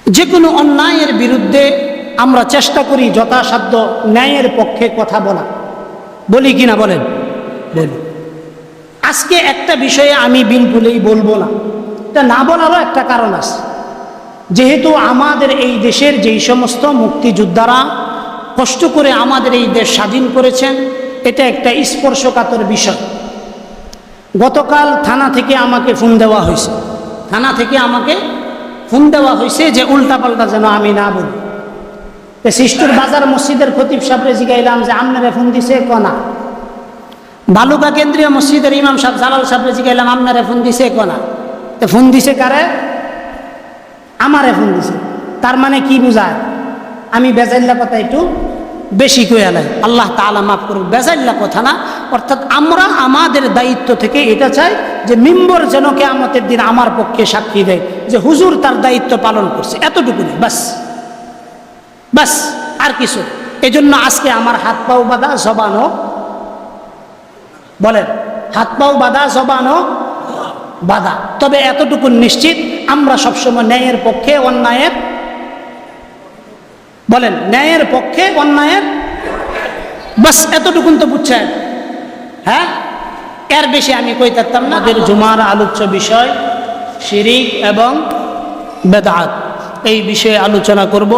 যে কোনো অন্যায়ের বিরুদ্ধে আমরা চেষ্টা করি যথাসাধ্য ন্যায়ের পক্ষে কথা বলা, বলি কিনা বলেন? বলি। আজকে একটা বিষয়ে আমি বিলকুলই বলবো না, এটা না বলারও একটা কারণ আছে। যেহেতু আমাদের এই দেশের যেই সমস্ত মুক্তিযোদ্ধারা কষ্ট করে আমাদের এই দেশ স্বাধীন করেছেন, এটা একটা স্পর্শকাতর বিষয়। গতকাল থানা থেকে আমাকে ফোন দেওয়া হয়েছে যে উল্টাপাল্টা যেন আমি না বলি। শিষ্টুর বাজার মসজিদের খতিব সাহেবরে জিগাইলাম যে আপনারে ফোন দিছে কনা। বালুকা কেন্দ্রীয় মসজিদের ইমাম সাহেব জালাল সাহেবরে জিগাইলাম আপনারে ফোন দিছে কনা। তো ফোন দিছে কারে? আমারে ফোন দিছে। তার মানে কি বুঝায়? আমি বেজাইল্লা কথা একটু বেশি কয়ে আলাই, আল্লাহ তাআলা মাফ করুক। বেজাইল্লা কথা না, অর্থাৎ আমরা আমাদের দায়িত্ব থেকে এটা চাই যে মিম্বর যেন কিয়ামতের দিন আমার পক্ষে সাক্ষী দেয় যে হুজুর তার দায়িত্ব পালন করছে, এতটুকুনি বাস আর কিছু। এজন্য আজকে আমার হাত পাও বাঁধা জবানও, বলেন, হাত পাও বাঁধা জবানও বাঁধা। তবে এতটুকু নিশ্চিত, আমরা সবসময় ন্যায়ের পক্ষে অন্যায়ের, বলেন, ন্যায়ের পক্ষে অন্যায়ের, বাস এতটুকুন তো বুঝছেন। হ্যাঁ, এর বেশি আমি কই থাকতাম না। আমাদের জুমার আলোচ্য বিষয় শিরিক এবং বেদাত, এই বিষয়ে আলোচনা করব।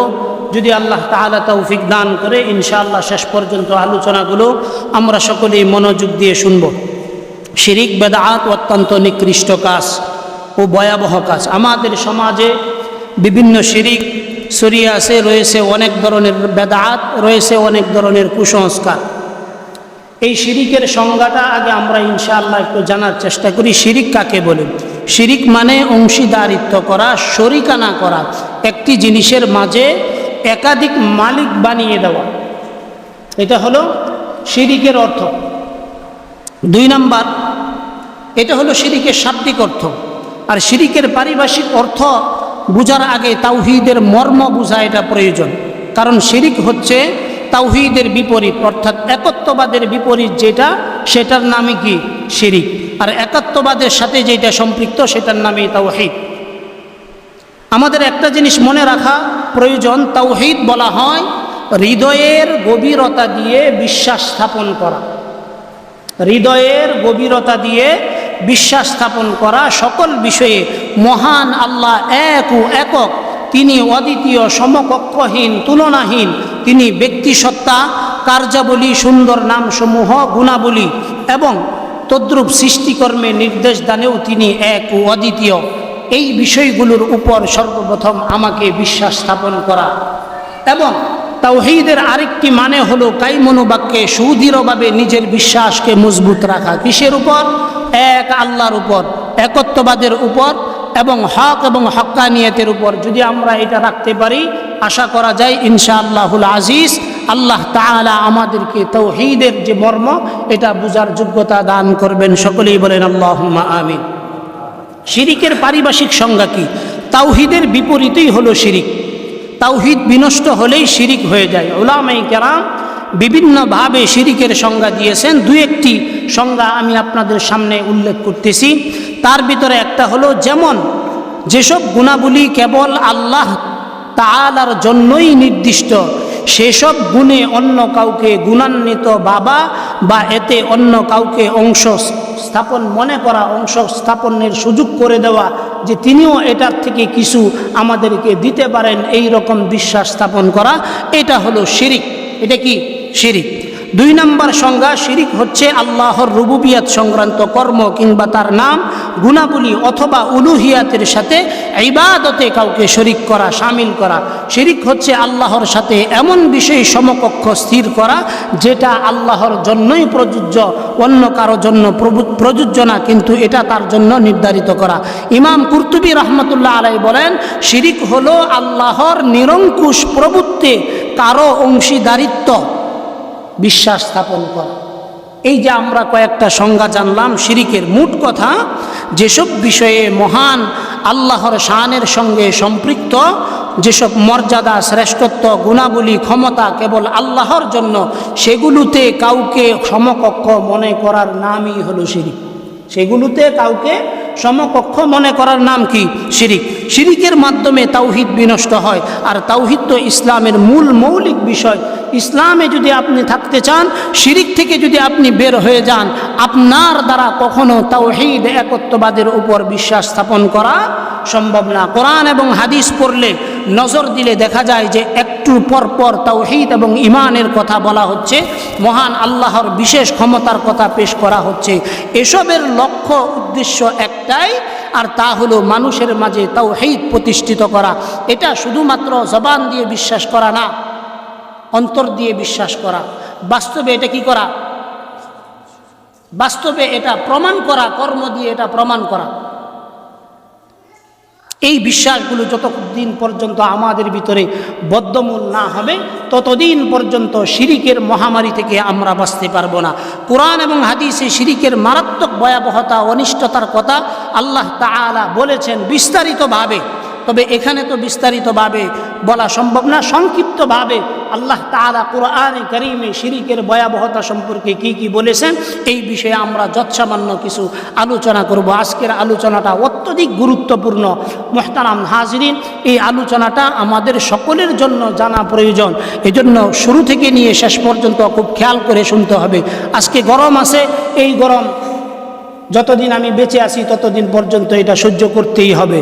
যদি আল্লাহ তাআলা তৌফিক দান করে ইনশাআল্লাহ শেষ পর্যন্ত আলোচনাগুলো আমরা সকলেই মনোযোগ দিয়ে শুনব। শিরিক বেদাত অত্যন্ত নিকৃষ্ট কাজ ও ভয়াবহ কাজ। আমাদের সমাজে বিভিন্ন শিরিক ছড়িয়ে আছে, রয়েছে অনেক ধরনের বেদাত, রয়েছে অনেক ধরনের কুসংস্কার। এই শিরিকের সংজ্ঞাটা আগে আমরা ইনশাআল্লাহ একটু জানার চেষ্টা করি। শিরিক কাকে বলে? শিরিক মানে অংশীদারিত্ব করা, শরিকানা করা, একটি জিনিসের মাঝে একাধিক মালিক বানিয়ে দেওয়া, এটা হলো শিরিকের অর্থ। 2 নাম্বার, এটা হলো শিরিকের শাব্দিক অর্থ। আর শিরিকের পারিভাষিক অর্থ বুঝার আগে তাওহীদের মর্ম বোঝা এটা প্রয়োজন। কারণ শিরিক হচ্ছে তাওহীদের বিপরীত, অর্থাৎ একত্ববাদের বিপরীত যেটা, সেটার নামই কি? শিরিক। আর একাত্মবাদের সাথে যেটা সম্পৃক্ত সেটার নামই তাওহীদ। আমাদের একটা জিনিস মনে রাখা প্রয়োজন, তাওহীদ বলা হয় হৃদয়ের গভীরতা দিয়ে বিশ্বাস স্থাপন করা। হৃদয়ের গভীরতা দিয়ে বিশ্বাস স্থাপন করা সকল বিষয়ে মহান আল্লাহ এক ও একক, তিনি অদ্বিতীয়, সমকক্ষহীন, তুলনাহীন। তিনি ব্যক্তিসত্তা, কার্যাবলী, সুন্দর নামসমূহ, গুণাবলী এবং তদ্রূপ সৃষ্টিকর্মে নির্দেশ দানেও তিনি এক ও অদ্বিতীয়। এই বিষয়গুলোর উপর সর্বপ্রথম আমাকে বিশ্বাস স্থাপন করা। এবং তাওহীদের আরেকটি মানে হলো কাইমনোবাক্যে সুদৃঢ়ভাবে নিজের বিশ্বাসকে মজবুত রাখা। কিসের উপর? এক আল্লাহর উপর, একত্ববাদের উপর এবং হক এবং হক্কানিয়তের উপর। যদি আমরা এটা রাখতে পারি, আশা করা যায় ইনশাআল্লাহুল আজিজ আল্লাহ তাআলা আমাদেরকে তাওহীদের যে মর্ম এটা বুঝার যোগ্যতা দান করবেন। সকলেই বলেন আল্লাহুম্মা আমিন। শিরিকের পারিভাষিক সংজ্ঞা কি? তাওহীদের বিপরীতই হলো শিরিক। তাওহীদ বিনষ্ট হলেই শিরিক হয়ে যায়। উলামায়ে কেরাম বিভিন্নভাবে শিরিকের সংজ্ঞা দিয়েছেন। 2-1টি সংজ্ঞা আমি আপনাদের সামনে উল্লেখ করতেছি। তার ভিতরে একটা হলো, যেমন যেসব গুণাবলী কেবল আল্লাহ তাআলার জন্যই নির্দিষ্ট, সেসব গুণে অন্য কাউকে গুণান্বিত ভাবা বা এতে অন্য কাউকে অংশ স্থাপন মনে করা, অংশ স্থাপনের সুযোগ করে দেওয়া যে তিনিও এটার থেকে কিছু আমাদেরকে দিতে পারেন, এই রকম বিশ্বাস স্থাপন করা, এটা হলো শিরিক। এটা কি? শিরিক। 2 নম্বর সংজ্ঞা, শিরিক হচ্ছে আল্লাহর রুবুবিয়াত সংক্রান্ত কর্ম কিংবা তার নাম, গুণাবলী অথবা উলুহিয়াতের সাথে ইবাদতে কাউকে শরিক করা, শামিল করা। শিরিক হচ্ছে আল্লাহর সাথে এমন বিষয় সমকক্ষ স্থির করা যেটা আল্লাহর জন্যই প্রযোজ্য, অন্য কারো জন্য প্রযোজ্য না, কিন্তু এটা তার জন্য নির্ধারিত করা। ইমাম কুরতুবী রাহমাতুল্লাহ আলাইহি বলেন, শিরিক হলো আল্লাহর নিরঙ্কুশ প্রভুত্বে কারো অংশীদারিত্ব বিশ্বাস স্থাপন করা। এই যে আমরা কয়েকটা সংজ্ঞা জানলাম শিরিকের, মোট কথা যেসব বিষয়ে মহান আল্লাহর শানের সঙ্গে সম্পৃক্ত, যেসব মর্যাদা, শ্রেষ্ঠত্ব, গুণাবলী, ক্ষমতা কেবল আল্লাহর জন্য, সেগুলোতে কাউকে সমকক্ষ মনে করার নামই হলো শিরিক। সেগুলোতে কাউকে সমকক্ষ মনে করার নাম কি? শিরিক। শিরিকের মাধ্যমে তাওহীদ বিনষ্ট হয়, আর তাওহীদ তো ইসলামের মূল মৌলিক বিষয়। ইসলামে যদি আপনি থাকতে চান, শিরিক থেকে যদি আপনি বের হয়ে যান, আপনার দ্বারা কখনো তাওহীদ একত্ববাদের উপর বিশ্বাস স্থাপন করা সম্ভব না। কোরআন এবং হাদিস পড়লে, নজর দিলে দেখা যায় যে একটু পর পর তাওহীদ এবং ঈমানের কথা বলা হচ্ছে, মহান আল্লাহর বিশেষ ক্ষমতার কথা পেশ করা হচ্ছে। এসবের লক্ষ্য উদ্দেশ্য একটাই, আর তা হলো মানুষের মাঝে তাওহীদ প্রতিষ্ঠিত করা। এটা শুধুমাত্র জবান দিয়ে বিশ্বাস করা না, অন্তর দিয়ে বিশ্বাস করা। বাস্তবে এটা কি করা? বাস্তবে এটা প্রমাণ করা, কর্ম দিয়ে এটা প্রমাণ করা। এই বিশ্বাসগুলো যতদিন পর্যন্ত আমাদের ভিতরে বদ্ধমূল না হবে, ততদিন পর্যন্ত শিরিকের মহামারী থেকে আমরা বাঁচতে পারবো না। কোরআন এবং হাদিসে শিরিকের মারাত্মক ভয়াবহতা, অনিষ্টতার কথা আল্লাহ তাআলা বলেছেন বিস্তারিতভাবে। তবে এখানে তো বিস্তারিতভাবে বলা সম্ভব না, সংক্ষিপ্তভাবে আল্লাহ তাআলা কোরআনে কারীমে শিরিকের ভয়াবহতা সম্পর্কে কি কি বলেছেন, এই বিষয়ে আমরা যৎসামান্য কিছু আলোচনা করব। আজকের আলোচনাটা অত্যধিক গুরুত্বপূর্ণ। মুহতারাম হাজিরিন, এই আলোচনাটা আমাদের সকলের জন্য জানা প্রয়োজন। এজন্য শুরু থেকে নিয়ে শেষ পর্যন্ত খুব খেয়াল করে শুনতে হবে। আজকে গরম আছে, এই গরম যতদিন আমি বেঁচে আছি ততদিন পর্যন্ত এটা সহ্য করতেই হবে।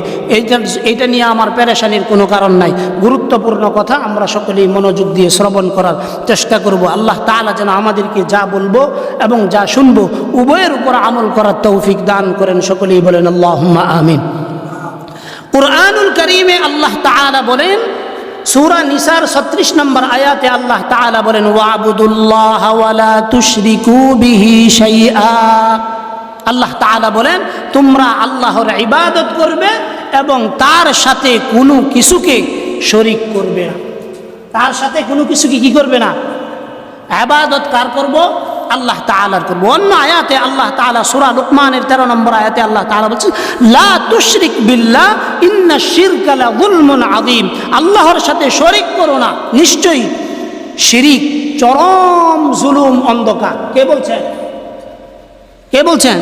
এইটা নিয়ে আমার পেরেশানির কোনো কারণ নাই। গুরুত্বপূর্ণ কথা আমরা সকলেই মনোযোগ দিয়ে শ্রবণ করার চেষ্টা করব। আল্লাহ তাআলা যেন আমাদেরকে যা বলবো এবং যা শুনবো উভয়ের উপর আমল করার তৌফিক দান করেন। সকলেই বলেন আল্লাহুম্মা আমিন। কুরআনুল কারীমে আল্লাহ তাআলা বলেন, সূরা নিসার 36 নম্বর আয়াতে আল্লাহ তাআলা বলেন, ওয়াবুদুল্লাহা ওয়ালা তুশরিকু বিহি শাইআ। আল্লাহ তাআলা বলেন, তোমরা আল্লাহর ইবাদত করবে এবং তার সাথে কোনো কিছুকে শরীক করবে না। তার সাথে কোনো কিছুকে কি করবে না? ইবাদত কার করব? আল্লাহ তাআলার করব। অন্য আয়াতে আল্লাহ তাআলা সূরা লুকমানের 13 নম্বর আয়াতে আল্লাহ তাআলা বলছেন, লা তুশরিক বিল্লাহ ইন্নাশ শিরকা লাযুলমুন আযীম। আল্লাহর সাথে শরীক করো না, নিশ্চয়ই শিরিক চরম জুলুম, অন্ধকার। কে বলছেন? কে বলছেন?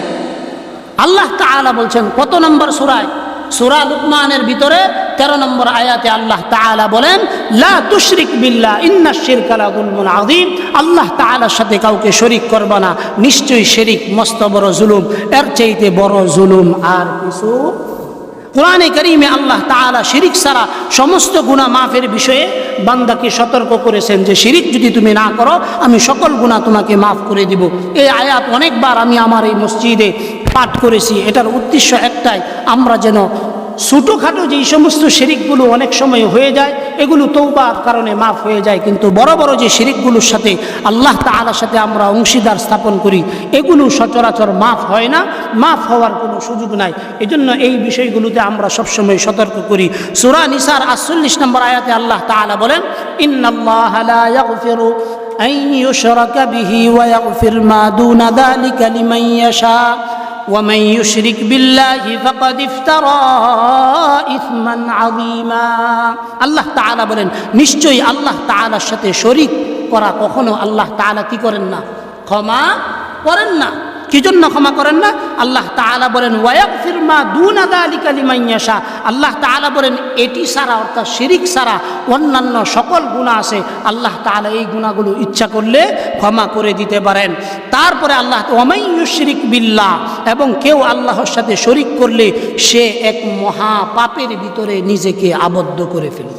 আল্লাহ তাআলা বলছেন। কত নম্বর সূরায়? সূরা লুকমানের ভিতরে 13 নম্বর আয়াতে আল্লাহ তাআলা বলেন, লা তুশরিক বিল্লাহ ইন্নাশ শিরকা লাযুলমুন আযীম। আল্লাহ তাআলার সাথে কাউকে শরীক করবা না, নিশ্চয়ই শিরিক মস্ত বড় জুলুম, এর চাইতে বড় জুলুম আর কিছু। কোরআনে কারীমে আল্লাহ তাআলা শিরিক ছাড়া সমস্ত গুনাহ মাফের বিষয়ে বান্দাকে সতর্ক করেছেন যে শিরিক যদি তুমি না করো আমি সকল গুনাহ তোমাকে মাফ করে দিব। এই আয়াত অনেকবার আমি আমার এই মসজিদে পাঠ করেছি। এটার উদ্দেশ্য একটাই, আমরা যেন ছোটোখাটো যেই সমস্ত শিরিকগুলো অনেক সময় হয়ে যায় এগুলো তওবার কারণে মাফ হয়ে যায়, কিন্তু বড় বড় যে শিরিকগুলোর সাথে আল্লাহ তাআলার সাথে আমরা অংশীদার স্থাপন করি এগুলো সচরাচর মাফ হয় না, মাফ হওয়ার কোনো সুযোগ নাই। এজন্য এই বিষয়গুলোতে আমরা সবসময় সতর্ক করি। সূরা নিসার 48 নম্বর আয়াতে আল্লাহ তাআলা বলেন, ইন্নাল্লাহা লা ইয়াগফিরু আন ইউশরাকা বিহি ওয়া ইয়াগফির মা দুনা যালিকা লিমান ইয়াশা ومن يشرك بالله فقد افترى إثما عظيما। আল্লাহ তাআলা বলেন, নিশ্চয়ই আল্লাহ তাআলার সাথে শরীক করা কখনো আল্লাহ তাআলা কি করেন না? ক্ষমা করেন না। কি জন্য ক্ষমা করেন না? আল্লাহ তাআলা বলেন, ওয়ায়াগফির মা দুনা যালিকা লিমান ইয়াশা। আল্লাহ তাআলা বলেন এটি ছাড়া, অর্থাৎ শিরিক ছাড়া অন্যান্য সকল গুনাহ আছে, আল্লাহ তাআলা এই গুনাহগুলো ইচ্ছা করলে ক্ষমা করে দিতে পারেন। তারপরে আল্লাহ ওয়ামান ইউশরিক বিল্লাহ, এবং কেউ আল্লাহর সাথে শরিক করলে সে এক মহা পাপের ভিতরে নিজেকে আবদ্ধ করে ফেলল।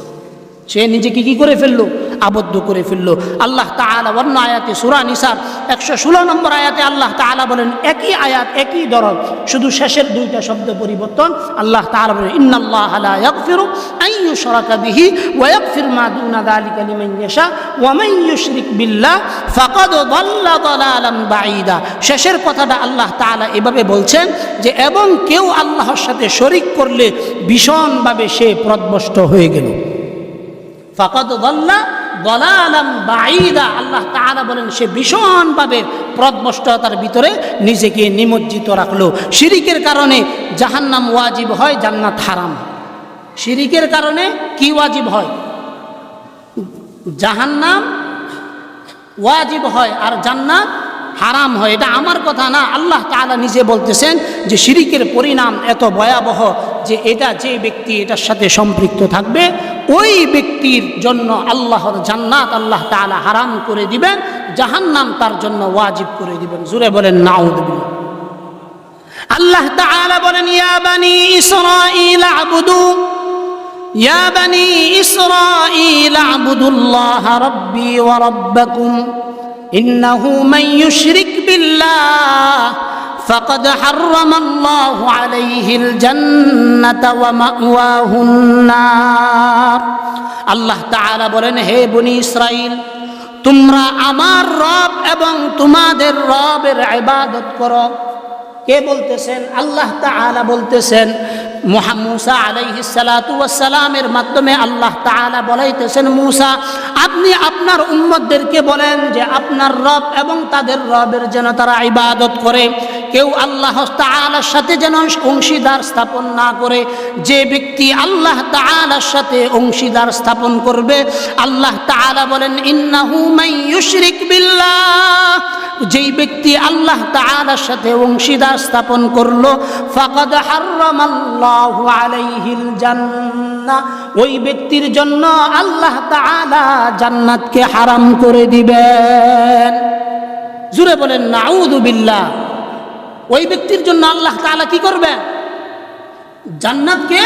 সে নিজেকে কি করে ফেললো? আবদ্ধ করে ফেললো। আল্লাহ তাআলা অন্য আয়াতে সূরা নিসার 116 নম্বর আয়াতে আল্লাহ তাআলা বলেন, একই আয়াত একই দরদ, শুধু শেষের দুইটা শব্দ পরিবর্তন। আল্লাহ তাআলা বলেন, ইন্নাল্লাহা লা ইয়াগফিরু আন ইউশরাকা বিহি ওয়া ইয়াগফির মা দুনা যালিকা লিমান ইয়াশা ওয়া মান ইউশরিক বিল্লাহ ফাকাদ দাল্লা দালালান বাঈদা। শেষের কথাটা আল্লাহ তাআলা এভাবে বলছেন যে এবং কেউ আল্লাহর সাথে শরিক করলে ভীষণভাবে সে পথভ্রষ্ট হয়ে গেল। ফাকাদ দাল্লা দালালান বাঈদা। আল্লাহ তাআলা বলেন সে ভীষণভাবে পথভ্রষ্টতার ভিতরে নিজেকে নিমজ্জিত রাখলো। শিরিকের কারণে জাহান্নাম ওয়াজিব হয়, জান্নাত হারাম। শিরিকের কারণে কি ওয়াজিব হয়? জাহান্নাম ওয়াজিব হয় আর জান্নাত হারাম হয়। এটা আমার কথা না, আল্লাহ তাআলা নিজে বলতেছেন যে শিরিকের পরিণাম এত ভয়াবহ যে এটা যে ব্যক্তি এটার সাথে সম্পৃক্ত থাকবে ওই ব্যক্তির জন্য আল্লাহর জান্নাত আল্লাহ তাআলা হারাম করে দিবেন, জাহান্নাম তার জন্য ওয়াজিব করে দিবেন। জোরে বলেন নাউযুবিল্লাহ। আল্লাহ তাআলা বলেন ইয়া বানি ইসরাঈল আবুদু ইয়া বানি ইসরাঈল আবুদুল্লাহ রাব্বি ওয়া রাব্বাকুম ইন্নাহু মান ইউশরিক বিল্লাহ ফাকাদ হাররামাল্লাহু আলাইহিল জান্নাতা ওয়া মাওয়াহুন নার। আল্লাহ তাআলা বলেন হে বনি ইসরাঈল, তোমরা আমার রব এবং তোমাদের রবের ইবাদত করো। কে বলতেছেন? আল্লাহ তাআলা বলতেছেন। মুসা আলাইহিস সালাতু ওয়াস সালামের মাধ্যমে আল্লাহ তাআলা বলাইতেছেন, মুসা আপনি আপনার উম্মতদেরকে বলেন যে আপনার রব এবং তাদের রবের যেন তারা ইবাদত করে, কেউ আল্লাহ তাআলার সাথে যেন অংশীদার স্থাপন না করে। যে ব্যক্তি আল্লাহ তাআলার সাথে অংশীদার স্থাপন করবে, আল্লাহ তাআলা বলেন ইন্নাহু মান ইউশরিক বিল্লাহ, যেই ব্যক্তি আল্লাহ তাআলার সাথে অংশীদার স্থাপন করলো, ফাকাদ হাররামাল্লাহু আলাইহিল জান্নাহ, ওই ব্যক্তির জন্য আল্লাহ তাআলা জান্নাতকে হারাম করে দিবেন। জোরে বলেন নাউযু বিল্লাহ। ওই ব্যক্তির জন্য আল্লাহ তাআলা কি করবেন? জান্নাতকে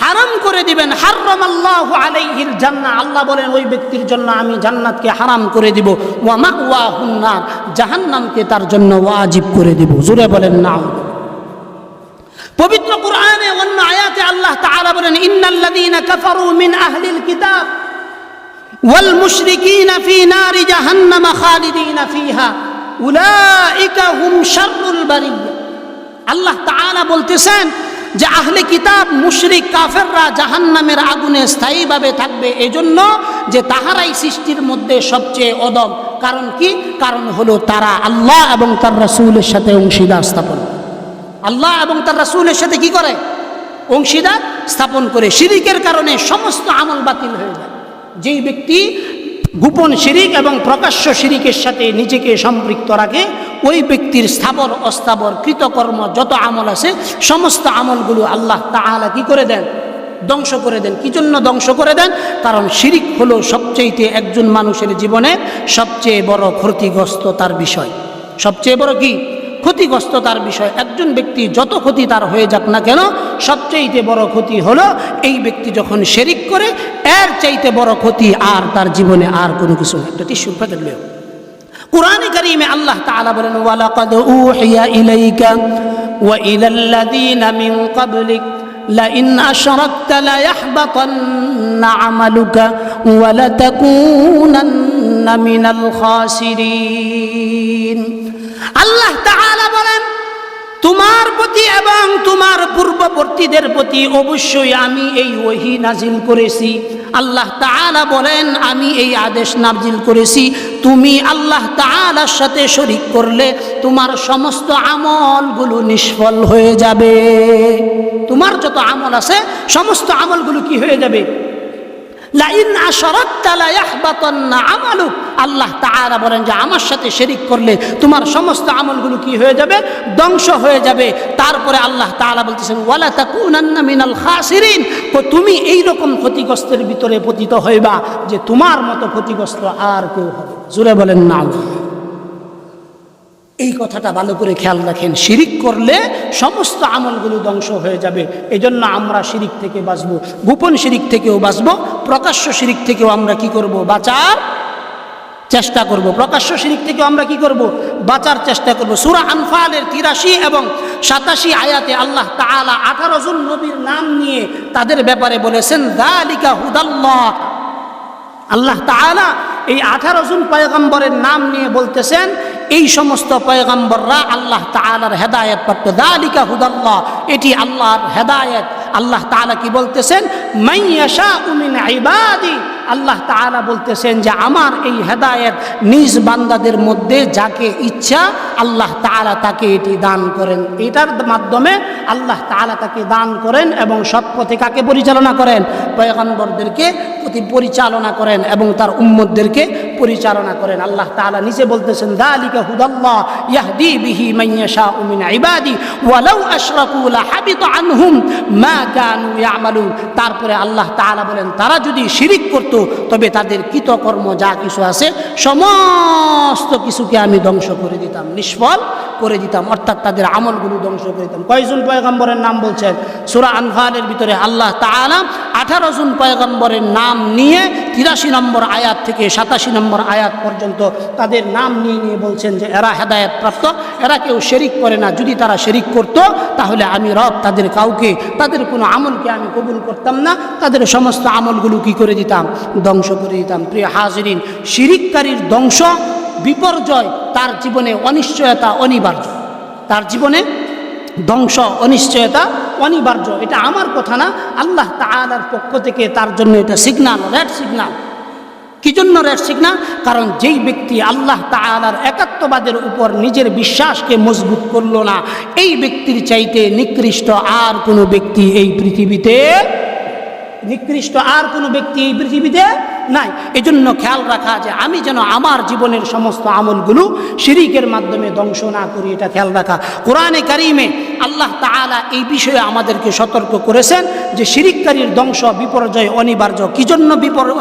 হারাম করে দিবেন। হাররামাল্লাহু আলাইহিল জান্নাহ, আল্লাহ বলেন ওই ব্যক্তির জন্য আমি জান্নাতকে হারাম করে দিব। ওয়া মাওয়াহুন নার, জাহান্নামকে তার জন্য ওয়াজিব করে দিব। জোরে বলেন নাউযু। পবিত্র কোরআনে অন্য আয়াতে আল্লাহ তাআলা বলেন ইন্নাল্লাযীনা কাফারু মিন আহলিল কিতাব ওয়াল মুশরিকিনা ফি নারি জাহান্নাম খালিদিনা ফিহা উলাইকা হুম শাররুল বারিয়া। আল্লাহ তাআলা বলতেছেন যে আহলে কিতাব মুশরিক কাফেররা জাহান্নামের আগুনে স্থায়ীভাবে থাকবে, এজন্য যে তাহারাই সৃষ্টির মধ্যে সবচেয়ে অদম। কারণ কি? কারণ হলো তারা আল্লাহ এবং তার রাসূলের সাথে অংশীদার স্থাপন, আল্লাহ এবং তার রাসূলের সাথে কি করে? অংশীদার স্থাপন করে। শিরিকের কারণে সমস্ত আমল বাতিল হয়ে যায়। যেই ব্যক্তি গোপন শিরিক এবং প্রকাশ্য শিরিকের সাথে নিজেকে সম্পৃক্ত রাখে, ওই ব্যক্তির স্থাবর অস্থাবর কৃতকর্ম যত আমল আছে সমস্ত আমলগুলো আল্লাহ তাআলা কি করে দেন? ধ্বংস করে দেন। কি জন্য ধ্বংস করে দেন? কারণ শিরিক হলো সবচেয়ে একজন মানুষের জীবনে সবচেয়ে বড় ক্ষতিগ্রস্ততার বিষয়। সবচেয়ে বড় কি? ক্ষতিগ্রস্ততার বিষয়। একজন ব্যক্তি যত ক্ষতি তার হয়ে যাক না কেন, সবচেয়ে বড় ক্ষতি হলো এই ব্যক্তি যখন শিরিক করে, এর চাইতে বড় ক্ষতি আর তার জীবনে আর কোনো কিছু নেই। একটা টিস্যুর প্যাকেট লিও। কুরআনে কারীমে আল্লাহ তাআলা বলেন ওয়ালাকাদ উহিয়া ইলাইকা ওয়া ইলাল্লাযীনা মিন ক্বাবলিক লাইন আশরাকতা লায়াহবাতান্না আমালুকা ওয়া লাতাকুনান্না মিনাল খাসিরিন। আল্লাহ তাআলা বলেন তোমার প্রতি এবং তোমার পূর্ববর্তীদের প্রতি অবশ্যই আমি এই ওহী নাজিল করেছি। আল্লাহ তাআলা বলেন আমি এই আদেশ নাজিল করেছি, তুমি আল্লাহ তাআলার সাথে শরীক করলে তোমার সমস্ত আমলগুলো নিষ্ফল হয়ে যাবে। তোমার যত আমল আছে সমস্ত আমলগুলো কি হয়ে যাবে? লাইন আশরাকতা লায়াহবাতান্না আমালুক। আল্লাহ তাআলা বলেন যে আমার সাথে শিরিক করলে তোমার সমস্ত আমলগুলো কি হয়ে যাবে? ধ্বংস হয়ে যাবে। তারপরে আল্লাহ তাআলা বলতেছেন ওয়ালা তাকুনান্না মিনাল খাসিরিন, তো তুমি এই রকম ক্ষতিগ্রস্তের ভিতরে পতিত হইবা যে তোমার মতো ক্ষতিগ্রস্ত আর কেউ হবে। জোরে বলেন না। এই কথাটা ভালো করে খেয়াল রাখেন। শিরিক করলে সমস্ত আমলগুলো ধ্বংস হয়ে যাবে। এজন্য আমরা শিরিক থেকে বাঁচবো, গোপন শিরিক থেকেও বাঁচবো, প্রকাশ্য শিরিক থেকেও আমরা কি করব? বাঁচার চেষ্টা করব। প্রকাশ্য শিরিক থেকেও আমরা কি করব? বাঁচার চেষ্টা করব। সূরা আনফালের 83 এবং 87 আয়াতে আল্লাহ তাআলা 18 জন নবীর নাম নিয়ে তাদের ব্যাপারে বলেছেন যালিকা হুদাল্লাহ। আল্লাহ তাআলা এই 18 জন পয়গম্বরের নাম নিয়ে বলতেছেন এই সমস্ত পয়গম্বররা আল্লাহ তাআলার হেদায়েত প্রাপ্ত। যালিকা হুদাল্লাহ, এটি আল্লাহর হেদায়েত। আল্লাহ তাআলা কি বলতেছেন? মান ইয়াশাউ মিন ইবাদি, আল্লাহ তাআলা বলতেছেন যে আমার এই হেদায়েত নিজ বান্দাদের মধ্যে যাকে ইচ্ছা আল্লাহ তাআলা তাকে এটি দান করেন। এটার মাধ্যমে আল্লাহ তাআলা তাকে দান করেন এবং সৎ পথে কাকে পরিচালনা করেন? পয়গম্বরদেরকে পরিচালনা করেন এবং তার উম্মতদেরকে পরিচালনা করেন। আল্লাহ তাআলা নিজে বলতেছেন, যালিকা হুদাল্লাহ ইয়াহদি বিহি মান ইয়াশাউ মিন ইবাদি ওয়ালাউ আশরাকু লাহাবিতা আনহুম মা কানু ইয়ামালুন। তারপরে আল্লাহ তাআলা বলেন, তারা যদি শিরিক করত তবে তাদের কৃতকর্ম যা কিছু আছে সমস্ত কিছুকে আমি ধ্বংস করে দিতাম, নিষ্ফল করে দিতাম, অর্থাৎ তাদের আমলগুলো ধ্বংস করে দিতাম। কয়জন পয়গম্বরের নাম বলছেন? সূরা আনফালের ভিতরে আল্লাহ তাআলা 18 জন পয়গম্বরের নাম নিয়ে 83 নম্বর আয়াত থেকে 87 নম্বর আয়াত পর্যন্ত তাদের নাম নিয়ে নিয়ে বলছেন যে এরা হেদায়েত প্রাপ্ত, এরা কেউ শিরিক করে না। যদি তারা শিরিক করত তাহলে আমি রব তাদের কাউকে, তাদের কোনো আমলকে আমি কবুল করতাম না, তাদের সমস্ত আমলগুলো কি করে দিতাম? ধ্বংস করে দিতাম। প্রিয় হাজিরিন, শিরিককারীর ধ্বংস, বিপর্যয়, তার জীবনে অনিশ্চয়তা অনিবার্য, তার জীবনে ধ্বংস অনিশ্চয়তা অনিবার্য। এটা আমার কথা না, আল্লাহ তাআলার পক্ষ থেকে তার জন্য এটা সিগন্যাল, রেড সিগন্যাল। কি জন্য রেড সিগন্যাল? কারণ যেই ব্যক্তি আল্লাহ তাআলার একাত্মবাদের উপর নিজের বিশ্বাসকে মজবুত করলো না, এই ব্যক্তির চাইতে নিকৃষ্ট আর কোনো ব্যক্তি এই পৃথিবীতে, নিকৃষ্ট আর কোনো ব্যক্তি এই পৃথিবীতে নাই। এজন্য খেয়াল রাখা যে আমি যেন আমার জীবনের সমস্ত আমলগুলো শিরিকের মাধ্যমে ধ্বংস না করি, এটা খেয়াল রাখা। কোরআনে কারিমে আল্লাহ তাআলা এই বিষয়ে আমাদেরকে সতর্ক করেছেন যে শিরিককারীর ধ্বংস, বিপর্যয় অনিবার্য। কি জন্য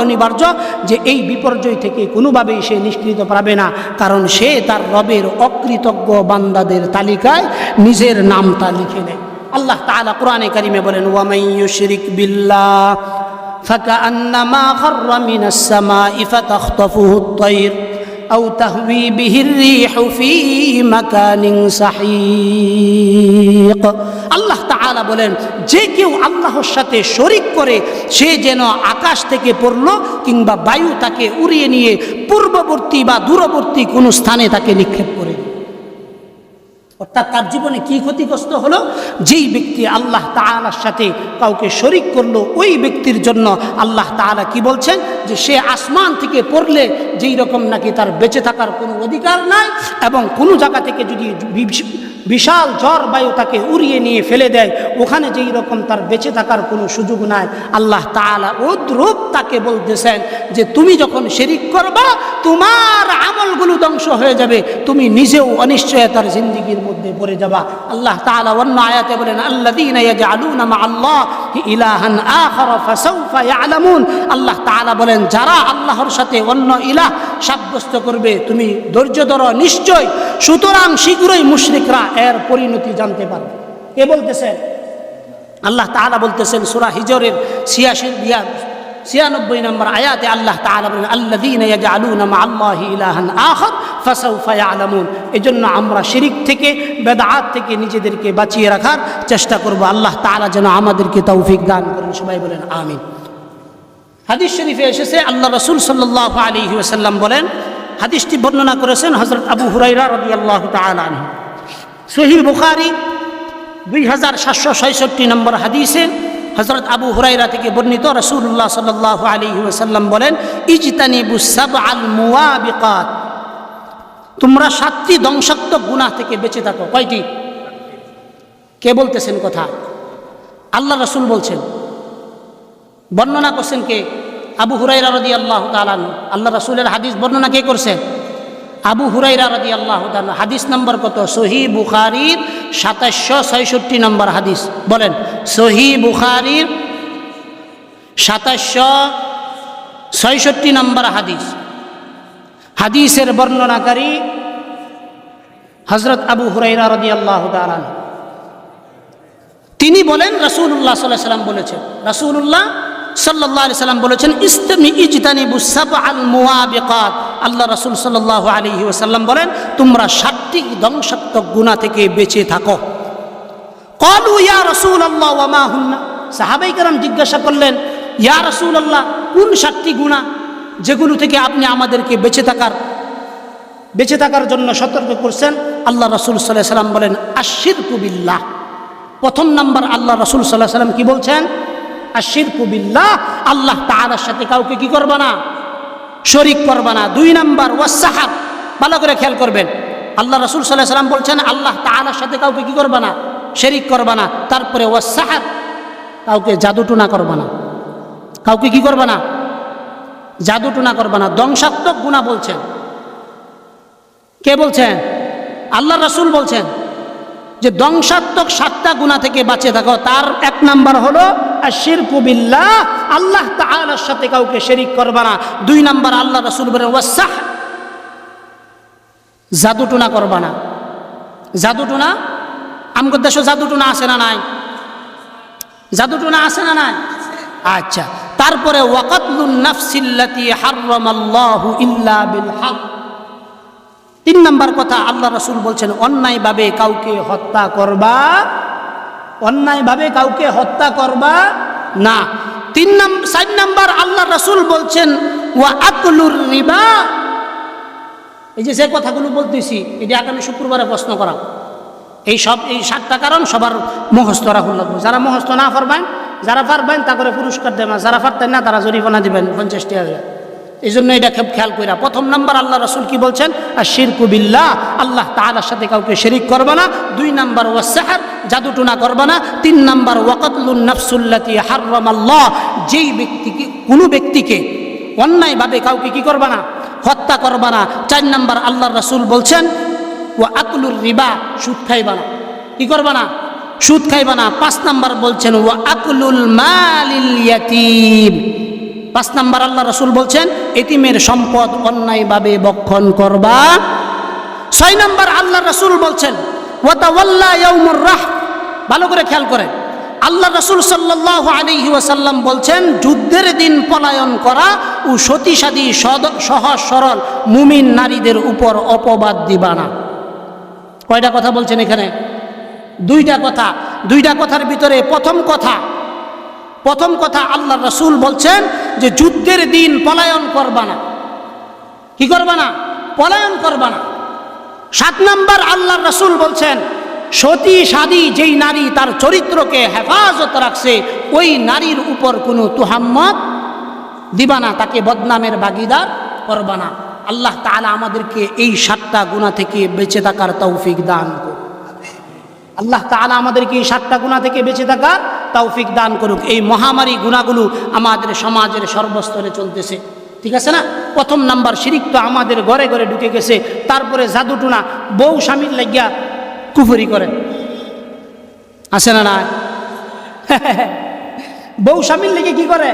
অনিবার্য? যে এই বিপর্যয় থেকে কোনোভাবেই সে নিষ্কৃত পাবে না, কারণ সে তার রবের অকৃতজ্ঞ বান্দাদের তালিকায় নিজের নামটা লিখে নেয়। আল্লাহ তাআলা কোরআনে কারিমে বলেন, ওয়া মান ইউশরিক বিল্লাহ ফাকান্নামা খাররা মিনাস সামাই ফাতাখতাফুহু আত-তায়র আও তাহওয়ি বিহির রিহু ফি মাকানিন সাহিক। আল্লাহ তাআলা বলেন, যে কেউ আল্লাহর সাথে শরিক করে সে যেন আকাশ থেকে পড়লো কিংবা বায়ু তাকে উড়িয়ে নিয়ে পূর্ববর্তী বা দূরবর্তী কোনো স্থানে তাকে নিক্ষেপ করে। অর্থাৎ তার জীবনে কি ক্ষতিগ্রস্ত হলো? যেই ব্যক্তি আল্লাহ তাআলার সাথে কাউকে শরিক করলো, ওই ব্যক্তির জন্য আল্লাহ তাআলা কি বলছেন? যে সে আসমান থেকে পড়লে যেই রকম নাকি তার বেঁচে থাকার কোনো অধিকার নাই, এবং কোনো জায়গা থেকে যদি বিশাল ঝড় বায়ু তাকে উড়িয়ে নিয়ে ফেলে দেয়, ওখানে যেই রকম তার বেঁচে থাকার কোনো সুযোগ নাই, আল্লাহ তাআলা উদ্রূপ তাকে বলতেছেন যে তুমি যখন শিরিক করবা তোমার আমলগুলো ধ্বংস হয়ে যাবে, তুমি নিজেও অনিশ্চয়তার জিন্দেগির মধ্যে পড়ে যাবা। আল্লাহ তাআলা অন্য আয়াতে বলেন, আল্লাযীনা ইয়াজআলুনা মা'আল্লাহি ইলাহান আখার ফাসাউফা ইয়ালামুন। আল্লাহ তাআলা বলেন, যারা আল্লাহর সাথে অন্য ইলাহ সাব্যস্ত করবে তুমি ধৈর্য ধরো, নিশ্চয় সুতরাং শীঘ্রই মুশরিকরা এর পরিণতি জানতে পারবে। কে বলতেছেন? আল্লাহ তাআলা বলতেছেন সূরা হিজরের 96 নম্বর আয়াতে আল্লাহ তাআলা বলেন, আল্লাযীনা ইয়াজআলুনা মা'আল্লাহি ইলাহান আখার ফাসাউফা ইয়ালামুন। এজন্য আমরা শিরিক থেকে, বেদাত থেকে নিজেদেরকে বাঁচিয়ে রাখার চেষ্টা করব। আল্লাহ তাআলা যেন আমাদেরকে তৌফিক দান করেন। সবাই বলেন আমিন। হাদিস শরীফে এসেছে, আল্লাহ রাসূল সাল্লাল্লাহু আলাইহি ওয়াসাল্লাম বলেন, হাদিসটি বর্ণনা করেছেন হযরত আবু হুরায়রা রাদিয়াল্লাহু তাআলা আনহু। সহিহ বুখারী 2766 নম্বর হাদিসে হযরত আবু হুরায়রা থেকে বর্ণিত, রাসূলুল্লাহ সাল্লাল্লাহু আলাইহি ওয়াসাল্লাম বলেন, ইজতানিবুস সাবআল মুওয়াবিকাত, তোমরা 7টি ধ্বংসাত্মক গুনাহ থেকে বেঁচে থাকো। কয়টি? কে বলতেছেন কথা? আল্লাহ রাসূল বলছেন। বর্ণনা করছেন কে? আবু হুরায়রা রাদিয়াল্লাহু তাআলা আনহু। আল্লাহ রাসূলের হাদিস বর্ণনা কে করছে? আবু হুরায়রা রাদিয়াল্লাহু তাআলা। হাদিস নম্বর কত? সহিহ বুখারীর 2766 নম্বর হাদিস। বলেন, সহিহ বুখারীর 2766 নম্বর হাদিস। হাদিসের বর্ণনাকারী হযরত আবু হুরায়রা রাদিয়াল্লাহু তাআলা। তিনি বলেন, রাসূলুল্লাহ সাল্লাল্লাহু আলাইহি ওয়াসাল্লাম বলেছেন, রাসূলুল্লাহ সাল্লাল্লাহু আলাইহি ওয়াসাল্লাম বলেছেন, ইজতানিবুস সাবআল মুওয়াবিকাত। আল্লাহ রাসূল সাল্লাল্লাহু আলাইহি ওয়াসাল্লাম বলেন, তোমরা 7টি ধ্বংসাত্মক গুনাহ থেকে বেঁচে থাকো। ক্বালু ইয়া রাসূলুল্লাহ ওয়া মা হুন্না। সাহাবায়ে কেরাম জিজ্ঞাসা করলেন, ইয়া রাসূলুল্লাহ, কোন 7টি গুনাহ যেগুলো থেকে আপনি আমাদেরকে বেঁচে থাকার জন্য সতর্ক করছেন? আল্লাহ রাসূল সাল্লাল্লাহু আলাইহি ওয়াসাল্লাম বলেন, আশশিরকু বিল্লাহ। প্রথম নাম্বার আল্লাহ রাসূল সাল্লাল্লাহু আলাইহি ওয়াসাল্লাম কি বলছেন? আশশিরকু বিল্লাহ, আল্লাহ তাআলার সাথে কাউকে কি করবা না? শরীক করবা না। 2 নাম্বার ওয়াসসাহার। ভালো করে খেয়াল করবেন, আল্লাহ রাসূল সাল্লাল্লাহু আলাইহি ওয়াসাল্লাম বলছেন আল্লাহ তাআলার সাথে কাউকে কি করবা না? শরীক করবা না। তারপরে ওয়াসসাহার, কাউকে জাদুটুনা করবা না। কাউকে কি করবা না? জাদু টুনা করবা না, ধ্বংসাত্মক গুনাহ বলছেন। কে বলছেন? আল্লাহ রাসূল বলছেন যে ধ্বংসাত্মক 7টা গুনাহ থেকে বাঁচে থাকো। তার 1 নাম্বার হলো আশিরকু বিল্লাহ, আল্লাহ তাআলার সাথে কাউকে শরীক করবা না। 2 নাম্বার আল্লাহ রাসূল বলেন ওয়াসাহ, জাদু টুনা করবা না। জাদু টুনা আমগো দেশে জাদু টুনা আছে না নাই? জাদু টুনা আছে না নাই? আচ্ছা, তারপরে ওয়াকাতলুন নাফসিল্লাতী হারামাল্লাহু ইল্লা বিল হক। 3 নাম্বার কথা আল্লাহ রাসূল বলছেন অন্যায়ভাবে কাউকে হত্যা করবা, অন্যায়ভাবে কাউকে হত্যা করবা না। 4 নাম্বার আল্লাহ রাসূল বলছেন ওয়া আকলুর রিবা। এই যে কথাগুলো বলতেছি এটি আগামী শুক্রবারে প্রশ্ন করা। এই 7টা কারণ সবার মুখস্থ রাখুন লাগবে। যারা মুখস্থ না পারবেন, যারা পারবেন তা করে পুরস্কার দেবেন, যারা পারতেন না তারা জরিমানা দিবেন 50 টাকা। এই জন্য এটা খুব খেয়াল কইরা। 1 নাম্বার আল্লাহ রাসূল কি বলছেন? আশিরকু বিল্লাহ, আল্লাহ তাআলার সাথে কাউকে শরীক করবা না। 2 নাম্বার ওয়াসসাহর, জাদু টুনা করবা না। 3 নাম্বার ওয়াকাতলুন নাফসুল্লাতী হারামাল্লাহ, যেই ব্যক্তিকে কোনো ব্যক্তিকে অন্যায়ভাবে কাউকে কি করবা না? হত্যা করবা না। 4 নাম্বার আল্লাহ রাসূল বলছেন ওয়া আকলুর রিবা, সুদ খাইবা না। কি করবা না? সুদ খাইবা না। 5 নাম্বার বলছেন ওয়া আকলুল মালিল ইয়াতীম। 5 নাম্বার আল্লাহ রাসূল বলছেন এতিমের সম্পদ অন্যায়ভাবে ভক্ষণ করবা। 6 নাম্বার আল্লাহ রাসূল বলছেন ওয়া তাওয়াল্লা ইয়াউমুর রাহ। ভালো করে খেয়াল করেন, আল্লাহ রাসূল সাল্লাল্লাহু আলাইহি ওয়াসাল্লাম বলছেন যুদ্ধের দিন পলায়ন করা ও সতীসাদী সহজ সরল মুমিন নারীদের উপর অপবাদ দিবা না। কয়টা কথা বলছেন এখানে? 2টা কথা। 2টা কথার ভিতরে প্রথম কথা আল্লাহ রাসূল বলছেন যে যুদ্ধের দিন পলায়ন করবা না। কি করবা না? পলায়ন করবা না। 7 নাম্বার আল্লাহ রাসূল বলছেন সতী সাদী যেই নারী তার চরিত্রকে হেফাজত রাখছে ওই নারীর উপর কোনো তুহাম্মত দিবা না, তাকে বদনামের ভাগীদার করবা না। আল্লাহ তাআলা আমাদেরকে এই 7টা গুনাহ থেকে বেঁচে থাকার তৌফিক দান করুন। আল্লাহ তাআলা আমাদেরকে এই 7টা গুনাহ থেকে বেঁচে থাকার তৌফিক দান করুক। এই মহামারী গুনাহগুলো আমাদের সমাজের সর্বস্তরে চলতেছে, ঠিক আছে না? 1 নাম্বার শিরিক তো আমাদের ঘরে ঘরে ঢুকে গেছে। তারপরে জাদু টুনা, বউ স্বামীর লাগিয়া কুফরি করে, আছে না? না, বউ স্বামীর লেগে কি করে?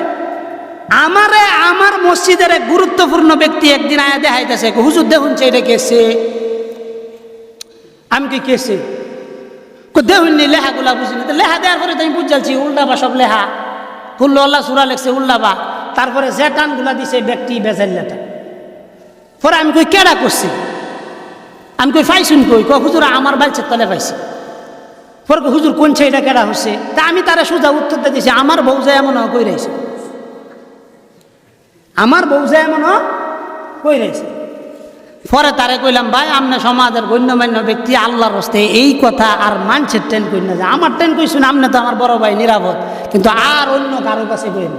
আমার মসজিদের এক গুরুত্বপূর্ণ ব্যক্তি একদিন আয়া দেখাইতেছে, হুজুর দেখুন এটা কেছে। আমি কি কেছে? দেখুননি লেহাগুলা বুঝিনি। লেহা দেওয়ার পরে তো আমি বুঝালছি উল্টাবা সব লেহা, কুল্লু আল্লাহ সূরা লেখছে উল্টাবা। তারপরে যে টানগুলা দিছে ব্যক্তি বেজাল্লাটা। পরে আমি কই কেডা করছি? আমি কই পাইছুন কই? হুজুর আমার বাইচের তলে পাইছি। পরে হুজুর কোন ছেলেটা কেডা হচ্ছে? তা আমি তারা সোজা উত্তরটা দিছি আমার বউ যায় এমন কই রয়েছে, আমার বউ যায় এমন কই রয়েছে। পরে তারে কইলাম ভাই আপনি সমাজের গণ্যমান্য ব্যক্তি, আল্লাহর হস্তে এই কথা আর মানুষের ট্রেন কই না, আমার ট্রেন কইছুন আপনি তো আমার বড় ভাই নিরাপদ, কিন্তু আর অন্য কারো কাছে কই না।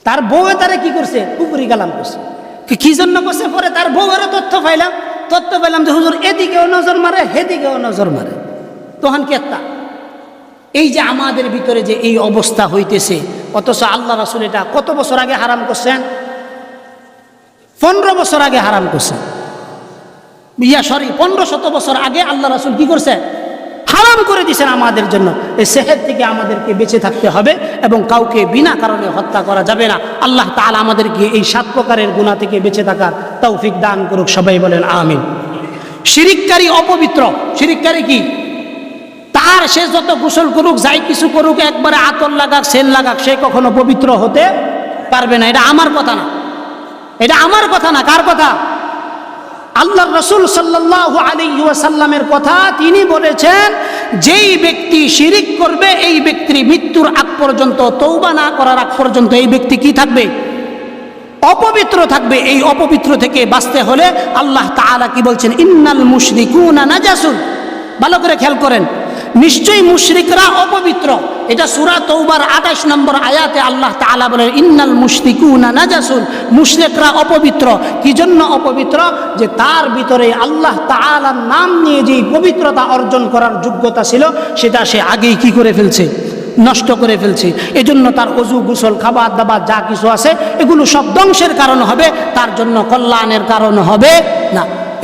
তার বউয়ে তারা কি করছে? কুপুরি গালাম করছে। কি জন্য করছে? পরে তার বউয়েরও তথ্য পাইলাম যে হুজুর এদিকেও নজর মারে হেদিকেও নজর মারে। তখন কেতা এই যে আমাদের ভিতরে যে এই অবস্থা হইতেছে, অথচ আল্লাহ রাসূল এটা কত বছর আগে হারাম করছেন? 15 বছর আগে হারাম করছেন। 1500 বছর আগে আল্লাহ রাসূল কি করছে? হারাম করে দিয়েছেন আমাদের জন্য। এই সেহের থেকে আমাদেরকে বেঁচে থাকতে হবে এবং কাউকে বিনা কারণে হত্যা করা যাবে না। আল্লাহ তাআলা আমাদেরকে এই 7 প্রকারের গুনাহ থেকে বেঁচে থাকার তৌফিক দান করুক। সবাই বলেন আমিন। শিরিককারী অপবিত্র। শিরিককারী কি? তার সে যত গোসল করুক, যাই কিছু করুক, একবারে আতর লাগাক, সেল লাগাক, সে কখনো পবিত্র হতে পারবে না। এটা আমার কথা না, এটা আমার কথা না। কার কথা? আল্লাহর রাসূল সাল্লাল্লাহু আলাইহি ওয়াসাল্লামের কথা। তিনি বলেছেন যেই ব্যক্তি শিরিক করবে এই ব্যক্তির মৃত্যুর আগ পর্যন্ত, তওবা না করার আগ পর্যন্ত এই ব্যক্তি কি থাকবে? অপবিত্র থাকবে। এই অপবিত্র থেকে বাঁচতে হলে আল্লাহ তাআলা কি বলছেন? ইন্নাল মুশরিকুনা নাজাসুন। ভালো করে খেয়াল করেন, নিশ্চয়ই মুশরিকরা অপবিত্র। এটা সূরা তওবার 28 নম্বর আয়াতে আল্লাহ তাআলা বলেন ইন্নাল মুশরিকুনা নাজাসুন। মুশরিকরা অপবিত্র। কি জন্য অপবিত্র? যে তার ভিতরে আল্লাহ তাআলার নাম নিয়ে যেই পবিত্রতা অর্জন করার যোগ্যতা ছিল সেটা সে আগেই কি করে ফেলছে? নষ্ট করে ফেলছি। এজন্য তার অজু গোসল খাবার দাবার যা কিছু আছে এগুলো সব ধ্বংসের কারণ হবে, তার জন্য কল্যাণের কারণ হবে না।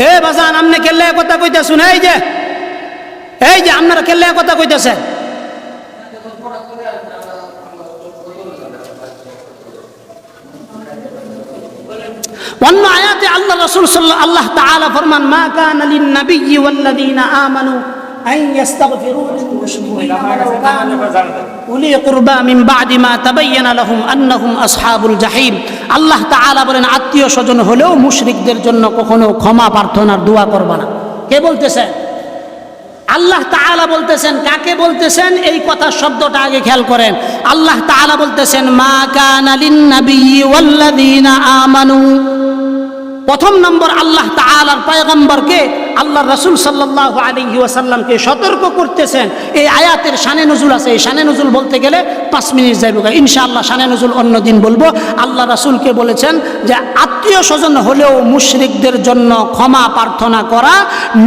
এ বাজান, আপনি কেল্লা কথা কইতেছেন, এই যে আপনারা কেল্লা কথা কইতেছেন, অন্য আয়াতে আল্লাহ রাসূল আল্লাহ তাআলা ফরমান, মা কানা লিন নাবিয়্যি ওয়াল্লাযীনা আমানু আন ইস্তাগফিরু লিল মুশরিকিনা ওয়ালাউ কানু উলি কুরবা মিন বা'দি মা তাবায়্যানা লাহুম আন্নাহুম আসহাবুল জাহিম। আল্লাহ তাআলা বলেন, আত্মীয় স্বজন হলেও মুশরিকদের জন্য কখনো ক্ষমা প্রার্থনার দোয়া করবা না। কে বলতেছেন? আল্লাহ তাআলা বলতেছেন। কাকে বলতেছেন? এই কথা শব্দটা আগে খেয়াল করেন। আল্লাহ তাআলা বলতেছেন, মা কানা লিন নাবিয়্যি ওয়াল্লাযীনা আমানু। প্রথম নম্বর, আল্লাহ তাআলার পয়গম্বরকে আল্লাহ রাসূল সাল্লাল্লাহু আলাইহি ওয়াসাল্লামকে সতর্ক করতেছেন। এই আয়াতের শানে নজুল আছে। এই শানে নজুল বলতে গেলে 5 মিনিট যাইব, ইনশাআল্লাহ শানে নজুল অন্যদিন বলবো। আল্লাহ রাসূলকে বলেছেন যে আত্মীয় স্বজন হলেও মুশরিকদের জন্য ক্ষমা প্রার্থনা করা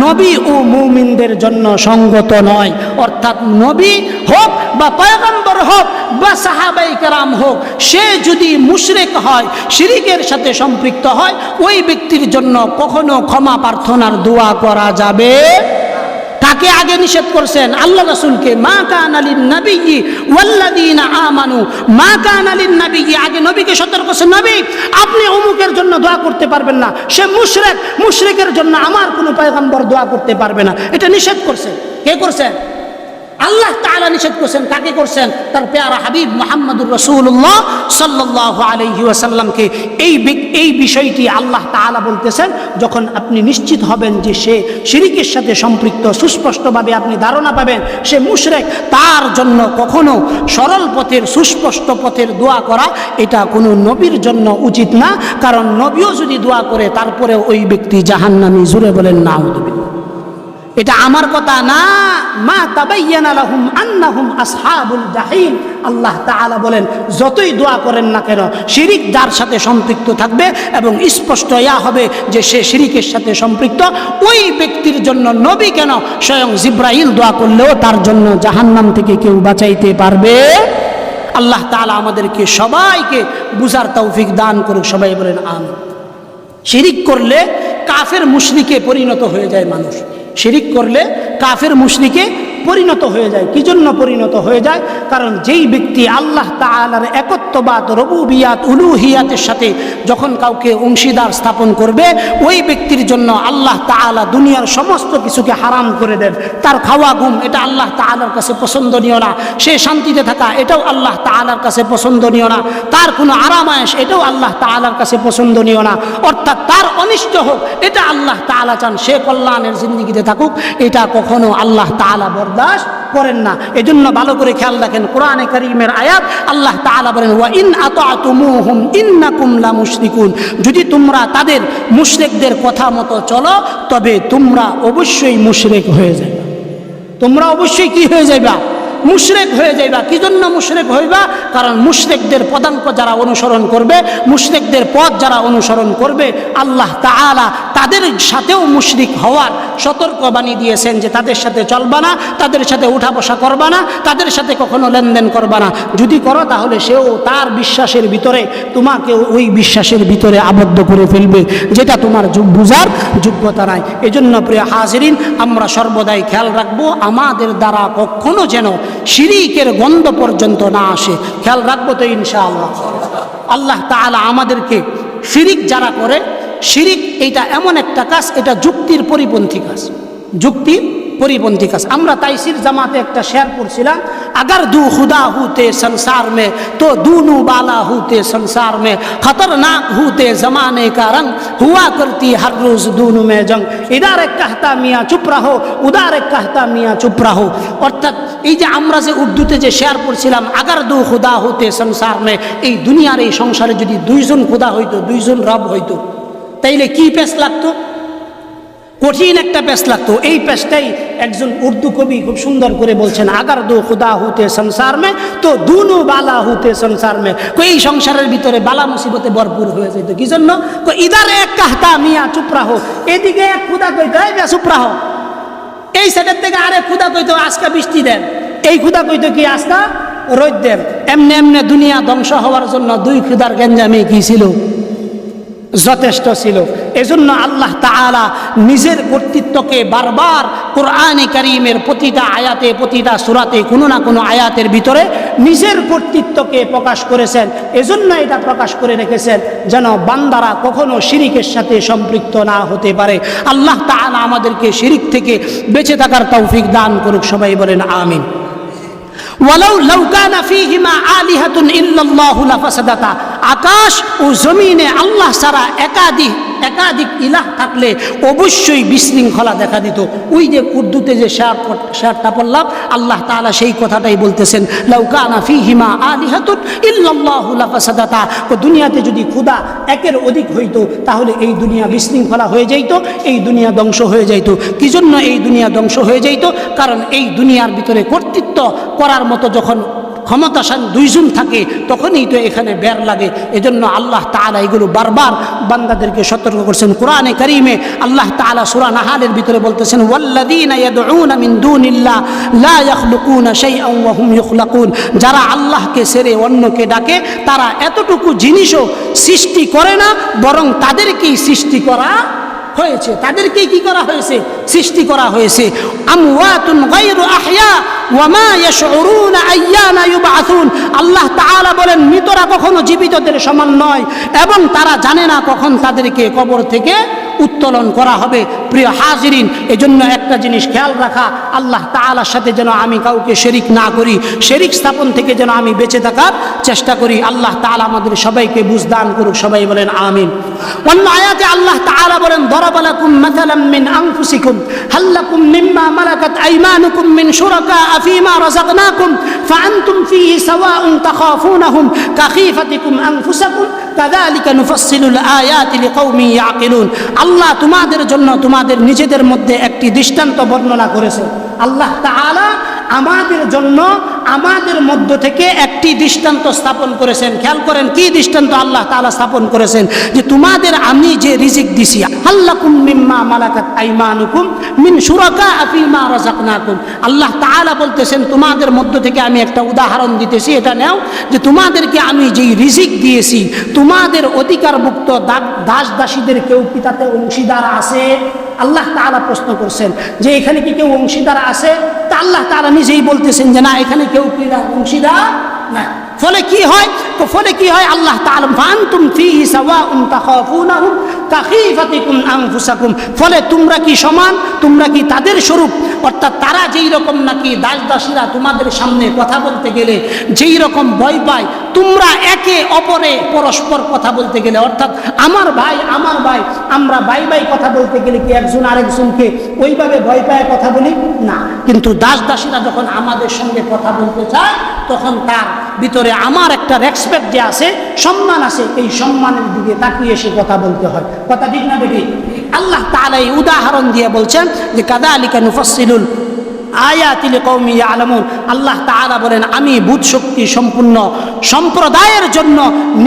নবী ও মুমিনদের জন্য সঙ্গত নয়। অর্থাৎ নবী হোক বা পয়গম্বর হোক বা সাহাবায়ে কেরাম হোক, সে যদি মুশরিক হয়, শিরকের সাথে সম্পৃক্ত হয়, ওই ব্যক্তির জন্য কখনো ক্ষমা প্রার্থনার দোয়া করা যাবে। কাকে আগে নিষেধ করছেন? আল্লাহ রাসূলকে। মা কানা লিন নাবিয়্যি ওয়াল্লাযীনা আমানু, মা কানা লিন নাবিয়্যি, আগে নবীকে সতর্ক করছেন, নবী আপনি অমুকের জন্য দোয়া করতে পারবেন না, সে মুশরিক, মুশরিকের জন্য আমার কোনো পয়গম্বর দোয়া করতে পারবে না। এটা নিষেধ করছেন। কে করছেন? আল্লাহ তাআলা নিষেধ করছেন। কাকে করছেন? তার প্যারা হাবিব মুহাম্মদুর রাসূলুল্লাহ সাল্লাল্লাহু আলাইহি ওয়াসাল্লামকে। এই বিষয়টি আল্লাহ তাআলা বলতেছেন, যখন আপনি নিশ্চিত হবেন যে সে শিরকের সাথে সম্পৃক্ত, সুস্পষ্টভাবে আপনি ধারণা পাবেন সে মুশরিক, তার জন্য কখনো সরল পথের, সুস্পষ্ট পথের দোয়া করা এটা কোনো নবীর জন্য উচিত না। কারণ নবীও যদি দোয়া করে তারপরে ওই ব্যক্তি জাহান্নামী। জুড়ে বলেন নাউযুবিল্লাহ। এটা আমার কথা না। মা তাবায়্যানা লাহুম আন্নাহুম আসহাবুল জাহিম। আল্লাহ তাআলা বলেন, যতই দোয়া করেন না কেন, শিরিক যার সাথে সম্পৃক্ত থাকবে এবং স্পষ্ট হবে যে সে শিরিকের সাথে সম্পৃক্ত, ওই ব্যক্তির জন্য নবী কেন, স্বয়ং জিবরাইল দোয়া করলেও তার জন্য জাহান্নাম থেকে কেউ বাঁচাইতে পারবে। আল্লাহ তাআলা আমাদেরকে সবাইকে বুঝার তৌফিক দান করুক। সবাই বলেন আমিন। শিরিক করলে কাফের মুশরিকে পরিণত হয়ে যায় মানুষ। শিরিক করলে কাফের মুশরিকে পরিণত হয়ে যায়। কি জন্য পরিণত হয়ে যায়? কারণ যেই ব্যক্তি আল্লাহ তাআলার একত্ববাদ, রুবুবিয়াত, উলুহিয়াতের সাথে যখন কাউকে অংশীদার স্থাপন করবে, ওই ব্যক্তির জন্য আল্লাহ তাআলা দুনিয়ার সমস্ত কিছুকে হারাম করে দেন। তার খাওয়া ঘুম এটা আল্লাহ তাআলার কাছে পছন্দনীয় না। সে শান্তিতে থাকা এটাও আল্লাহ তাআলার কাছে পছন্দনীয় না। তার কোনো আরামায়েশ এটাও আল্লাহ তাআলার কাছে পছন্দনীয় না। অর্থাৎ তার অনিষ্ট হোক এটা আল্লাহ তাআলা চান। সে কল্যাণের জিন্দেগিতে থাকুক, এটা কখনো আল্লাহ তাআলা বরদাস্ত করেন না। এজন্য ভালো করে খেয়াল রাখেন, কোরআনে কারীমের আয়াত আল্লাহ তাআলা বলেন, ওয়া ইন আতা'তুমুহুম ইন্নাকুম লা মুশরিকুন। যদি তোমরা তাদের মুশরিকদের কথা মতো চলো, তবে তোমরা অবশ্যই মুশরিক হয়ে যাবে। তোমরা অবশ্যই কি হয়ে যাবে? মুশরিক হয়ে যাইবা। কি জন্য মুশরিক হইবা? কারণ মুশরিকদের পদাঙ্ক যারা অনুসরণ করবে, মুশরিকদের পথ যারা অনুসরণ করবে, আল্লাহ তাআলা তাদের সাথেও মুশরিক হওয়ার সতর্কবাণী দিয়েছেন যে তাদের সাথে চলবা না, তাদের সাথে উঠা বসা করবা না, তাদের সাথে কখনো লেনদেন করবা না। যদি করো তাহলে সেও তার বিশ্বাসের ভিতরে তোমাকে ওই বিশ্বাসের ভিতরে আবদ্ধ করে ফেলবে, যেটা তোমার বুঝার যোগ্যতা নাই। এজন্য প্রিয় হাজিরিন, আমরা সর্বদাই খেয়াল রাখবো আমাদের দ্বারা কখনো যেন শিরিকের গন্ধ পর্যন্ত না আসে। খেয়াল রাখবো তো ইনশাআল্লাহ। আল্লাহ তাআলা আমাদেরকে, শিরিক যারা করে, শিরিক এটা এমন একটা কাজ, এটা যুক্তির পরিপন্থী কাজ, যুক্তির পরিপন্থী কাজ। আমরা তাইসির জামাতে একটা শেয়ার পড়ছিলাম, अगर दू खुदा होते संसार में तो दूनू बाला होते संसार में, खतरनाक होते जमाने का रंग, हुआ करती हर रोज दूनू में जंग, इधर एक कहता मियाँ चुप रहो, उधर एक कहता मियाँ चुप रहो। অর্থাৎ এই যে আমরা যে উর্দুতে যে শেয়ার পড়ছিলাম, আগার দু খুদা হতে সংসার মে, এই দুনিয়ার এই সংসারে যদি দুইজন খুদা হইতো, দুইজন রব হইতো, তাইলে কি পেশ লাগতো? কঠিন একটা পেশ লাগতো। এই পেশটাই একজন উর্দু কবি খুব সুন্দর করে বলছেন, আগার দো খুদা হতে সংসার মে তো দুনু বালা হতে সংসার মে। এই সংসারের ভিতরে বালা মুসিবতে ভরপুর হয়ে যেত। কি জন্য? ইদার এক কাহতা মিয়া চুপ রাহো, এদিকে এক খুদা কইতো এই মিয়া চুপ রাহো, এই সাইডের থেকে আরেক খুদা কইতো আজকে বৃষ্টি দেন, এই খুদা কইতো কি আজকে রোদ দেন। এমনি এমনি দুনিয়া ধ্বংস হওয়ার জন্য 2 ক্ষুধার গেঞ্জামে কি ছিল, যথেষ্ট ছিল। এজন্য আল্লাহ তাআলা নিজের কর্তৃত্বকে বারবার কোরআনে কারীমের প্রতিটা আয়াতে, প্রতিটা সূরাতে, কোনো না কোনো আয়াতের ভিতরে নিজের কর্তৃত্বকে প্রকাশ করেছেন। এজন্য এটা প্রকাশ করে রেখেছেন যেন বান্দারা কখনো শিরিকের সাথে সম্পৃক্ত না হতে পারে। আল্লাহ তাআলা আমাদেরকে শিরিক থেকে বেঁচে থাকার তৌফিক দান করুক, সবাই বলেন আমিন। লাউ কানা ফীহিমা আলিহাতুন ইল্লাল্লাহু লাফাসাদাতা, আকাশ ও জমিনে আল্লাহ ছাড়া একাধিক ইলাহ থাকলে অবশ্যই বিশৃঙ্খলা দেখা দিত। ওই যে উর্দুতে যে শেয়ারটা পড়লাম, আল্লাহ তাআলা সেই কথাটাই বলতেছেন, লাউ কানা ফীহিমা আলিহাতুন ইল্লাল্লাহু লাফাসাদাতা। দুনিয়াতে যদি খোদা একের অধিক হইতো তাহলে এই দুনিয়া বিশৃঙ্খলা হয়ে যাইত, এই দুনিয়া ধ্বংস হয়ে যাইত। কি জন্য এই দুনিয়া ধ্বংস হয়ে যাইত? কারণ এই দুনিয়ার ভিতরে কর্তৃত্ব করার মতো যখন ক্ষমতাশান 2 জন থাকে তখনই তো এখানে বের লাগে। এজন্য আল্লাহ তাআলা এগুলো বারবার বান্দাদেরকে সতর্ক করছেন। কোরআনে কারীমে আল্লাহ তাআলা সূরা নাহালের ভিতরে বলতেছেন, ওয়াল্লাযীনা ইয়াদউনা মিন দুনিল্লাহ লা ইয়াখলুকুনা শাইআন ওয়া হুম ইখলাকুন। যারা আল্লাহকে ছেড়ে অন্যকে ডাকে তারা এতটুকু জিনিসও সৃষ্টি করে না, বরং তাদেরকেই সৃষ্টি করা হয়েছে, তাদেরকেই কি করা হয়েছে, সৃষ্টি করা হয়েছে। আমওয়াতুন গায়রু আহইয়া ওয়া মা ইয়াশউরুনা আইয়ানা ইউবআসুন। আল্লাহ তাআলা বলেন, মৃতরা কখনো জীবিতদের সমান নয় এবং তারা জানে না কখন তাদেরকে কবর থেকে উত্তোলন করা হবে। প্রিয় হাজিরিন, এজন্য একটা জিনিস খেয়াল রাখা, আল্লাহ তাআলার সাথে যেন আমি কাউকে শরীক না করি, শরীক স্থাপন থেকে যেন আমি বেঁচে থাকার চেষ্টা করি। আল্লাহ তাআলা আমাদের সবাইকে বুঝদান করুক, সবাই বলেন আমিন। অন্য আয়াতে আল্লাহ তাআলা বলেন, দরাবা লাকুম মাসালাম মিন আনফুসিকুম হাল লাকুম মিম্মা মালাকাত আইমানুকুম মিন শুরাকা ফীমা রাযাকনাকুম ফাআনতুম ফীহি সাওয়াউন তাখাফুনাহুম কাখীফাতিকুম আনফুসাকুম কাযালিকা নুফাসসিলুল আয়াতি লিকাওমিন ইয়াকিলুন। আল্লাহ তোমাদের জন্য তোমাদের নিজেদের মধ্যে একটি দৃষ্টান্ত বর্ণনা করেছেন। আল্লাহ তাআলা আমাদের জন্য আমাদের মধ্য থেকে একটি দৃষ্টান্ত স্থাপন করেছেন। খেয়াল করেন কি দৃষ্টান্ত আল্লাহ তাআলা স্থাপন করেছেন, যে তোমাদের আমি যে রিজিক দিছি, আল্লাকুম মিম্মা মালাকাত আইমানুকুম মিন শুরাকা ফীমা রাযাকনাকুম। আল্লাহ তাআলা বলতেছেন তোমাদের মধ্য থেকে আমি একটা উদাহরণ দিতেছি, এটা নাও, যে তোমাদেরকে আমি যেই রিজিক দিয়েছি, তোমাদের অধিকারভুক্ত দাস দাসীদের কেউ কি তাতে অংশীদার আছে? আল্লাহ তাআলা প্রশ্ন করছেন যে এখানে কি কেউ অংশীদার আছে? তা আল্লাহ তাআলা নিজেই বলতেছেন যে না, এখানে কেউ কি অংশীদার না। ফলে কি হয়? আল্লাহ তাআলা ফাআনতুম ফীহি সাওয়াউন তাখাফুনাহুম কাখীফাতিকুম আনফুসাকুম। ফলে তোমরা কি সমান, তোমরা কি তাদের স্বরূপ? অর্থাৎ তারা যেই রকম নাকি দাস দাসীরা তোমাদের সামনে কথা বলতে গেলে যেই রকম ভয় পায়, তোমরা একে অপরে পরস্পর কথা বলতে গেলে, অর্থাৎ আমার ভাই আমরা ভাই কথা বলতে গেলে কি একজন আরেকজনকে ওইভাবে ভয় পায় কথা বলি না। কিন্তু দাস দাসীরা যখন আমাদের সঙ্গে কথা বলতে চায় তখন তার ভিতরে আমার একটা রেসপেক্ট যে আছে, সম্মান আছে, এই সম্মানের দিকে তাকিয়ে সে কথা বলতে হয়। কথা ঠিক না বেটি? আল্লাহ তাআলা এই উদাহরণ দিয়ে বলছেন যে কাযালিকা নুফাসসিলুল আয়াতি লিকাওমি ইয়ালামুন। আল্লাহ তাআলা বলেন, আমি বুঝ শক্তি সম্পূর্ণ সম্প্রদায়ের জন্য